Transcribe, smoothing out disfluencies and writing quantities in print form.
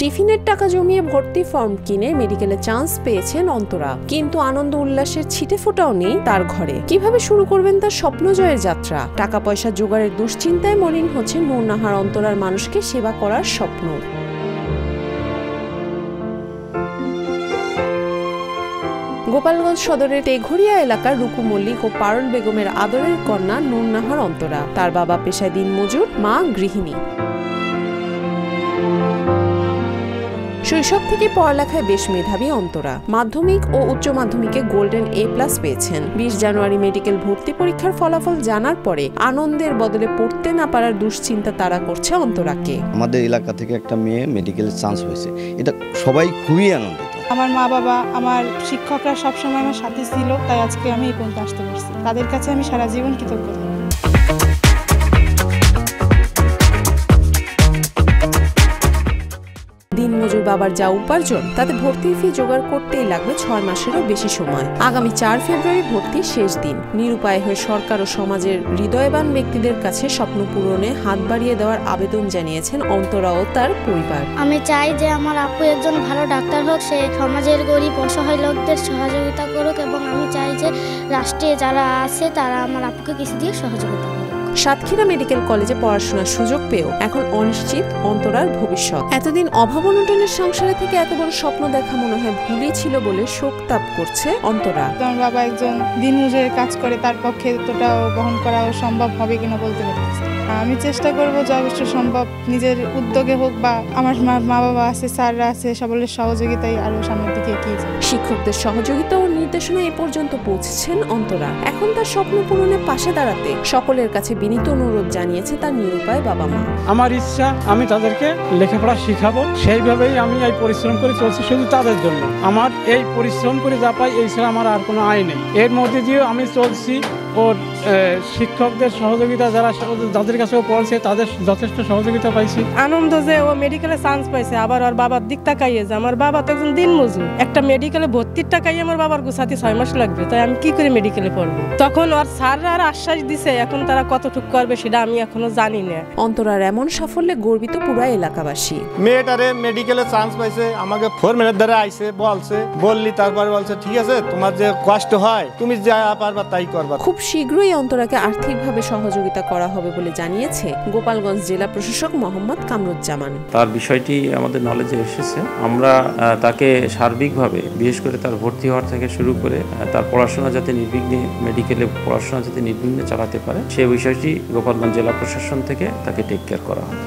টিফিনের টাকা জমিয়ে ভর্তি ফর্ম কিনে মেডিকেলে চান্স পেয়েছেন অন্তরা, কিন্তু আনন্দ উল্লাসের ছিটে ফোটাও নেই তার ঘরে। কিভাবে শুরু করবেন তার স্বপ্ন জয়ের যাত্রা? টাকা পয়সা জোগাড়ের দুশ্চিন্তায় মলিন হচ্ছে নূরনাহার অন্তরার মানুষকে সেবা করার স্বপ্ন। গোপালগঞ্জ সদরের তেঘরিয়া এলাকার রুকু মল্লিক ও পারুল বেগমের আদরের কন্যা নূরনাহার অন্তরা। তার বাবা পেশায় দিনমজুর, মা গৃহিণী। শৈশব থেকে পড়ালেখায় বেশ মেধাবী অন্তরা। মাধ্যমিক ও উচ্চ মাধ্যমিকে গোল্ডেন A+ পেয়েছেন। 20 জানুয়ারি মেডিকেল ভর্তি পরীক্ষার ফলাফল জানার পরে আনন্দের বদলে পড়তে না পারার দুশ্চিন্তা তাড়া করছে অন্তরাকে। আমাদের এলাকা থেকে একটা মেয়ে মেডিকেল চান্স হয়েছে, এটা সবাই খুবই আনন্দিত। আমার মা বাবা, আমার শিক্ষকরা সবসময় আমার সাথে ছিল, তাই আজকে আমি এই পর্যন্ত আসতে পারছি। তাদের কাছে আমি সারা জীবন কৃতজ্ঞ। দিনমজুর বাবার যা উপার্জন তাতে ভর্তির ফি জোগাড় করতেই লাগবে 6 মাসেরও বেশি সময়। আগামী 4 ফেব্রুয়ারি ভর্তির শেষ দিন। নিরুপায় হয়ে সরকার ও সমাজের হৃদয়বান ব্যক্তিদের কাছে স্বপ্ন পূরণে হাত বাড়িয়ে দেওয়ার আবেদন জানিয়েছেন অন্তরা ও তার পরিবার। আমি চাই যে আমার আপু একজন ভালো ডাক্তার হোক, সে সমাজের গরিব অসহায় লোকদের সহযোগিতা করুক, এবং আমি চাই যে রাষ্ট্রে যারা আছে তারা আমার আপুকে কিছু দিয়ে সহযোগিতা করুক। সাতক্ষীরা মেডিকেল কলেজে পড়াশোনার সুযোগ পেয়েও এখন অনিশ্চিত অন্তরার ভবিষ্যৎ। এতদিন অভাব অনটনের সংসারে থেকে এত বড় স্বপ্ন দেখা মনে হয় ভুলই ছিল বলে শোক তাপ করছে অন্তরা। আমার বাবা একজন দিনমজুরের কাজ করে, তার পক্ষে এতটাও বহন করা সম্ভব হবে কিনা বলতে পারছি। আমি চেষ্টা করবো যে অবশ্য সম্ভব নিজের উদ্যোগে হোক, বা আমার মা বাবা আছে, স্যাররা আছে, সকলের সহযোগিতায় আরো সামনের দিকে এগিয়ে যায়। শিক্ষকদের সহযোগিতা ও নির্দেশনা এ পর্যন্ত পৌঁছেছেন অন্তরা। এখন তার স্বপ্ন পূরণের পাশে দাঁড়াতে সকলের কাছে বিনীত অনুরোধ জানিয়েছে তার নিরুপায় বাবা মা। আমার ইচ্ছা আমি তাদেরকে লেখাপড়া শিখাবো, সেইভাবেই আমি এই পরিশ্রম করে চলছি শুধু তাদের জন্য। আমার এই পরিশ্রম করে যা পাই এই ছাড়া আমার আর কোনো আয় নেই। এর মধ্যে দিয়েও আমি চলছি। ওর শিক্ষকদের সহযোগিতা যাদের কাছে ও পড়ছে তাদের যথেষ্ট সহযোগিতা পাইছি। আনন্দ যে ও মেডিকেলে চান্স পাইছে, আবার ওর বাবার দিক তাকাইয়ে যে আমার বাবা তো একজন দিনমজুর, একটা মেডিকেলে ভর্তির টাকাই আমার বাবার গুছাতে 6 মাস লাগবে, তাই আমি কি করে মেডিকেলে পড়বো? তখন ওর স্যাররা আর আশ্বাস দিছে, এখন তারা কতটুকু করবে সেটা আমি এখনো জানি না। অন্তরার এমন সাফল্যে গর্বিত পুরো এলাকাবাসী। মেয়েটারে মেডিকেলে চান্স পাইছে, আমাকে ফোরম্যানের দ্বারা আইছে, বললি, তারপরে বলছে ঠিক আছে তোমার যে কষ্ট হয় তুমি যা পারবা তাই করবা। খুব শীঘ্রই অন্তরাকে আর্থিকভাবে সহযোগিতা করা হবে বলে জানিয়েছে গোপালগঞ্জ জেলা প্রশাসক মোহাম্মদ কামরুজ্জামান। তার বিষয়টি আমাদের নলেজে এসেছে। আমরা তাকে সার্বিকভাবে, বিশেষ করে তার ভর্তি হওয়ার থেকে শুরু করে তার পড়াশোনা যাতে নির্বিঘ্নে, মেডিকেলে পড়াশোনা যাতে নির্বিঘ্নে চালাতে পারে সেই বিষয়টি গোপালগঞ্জ জেলা প্রশাসন থেকে তাকে টেক কেয়ার করা হয়।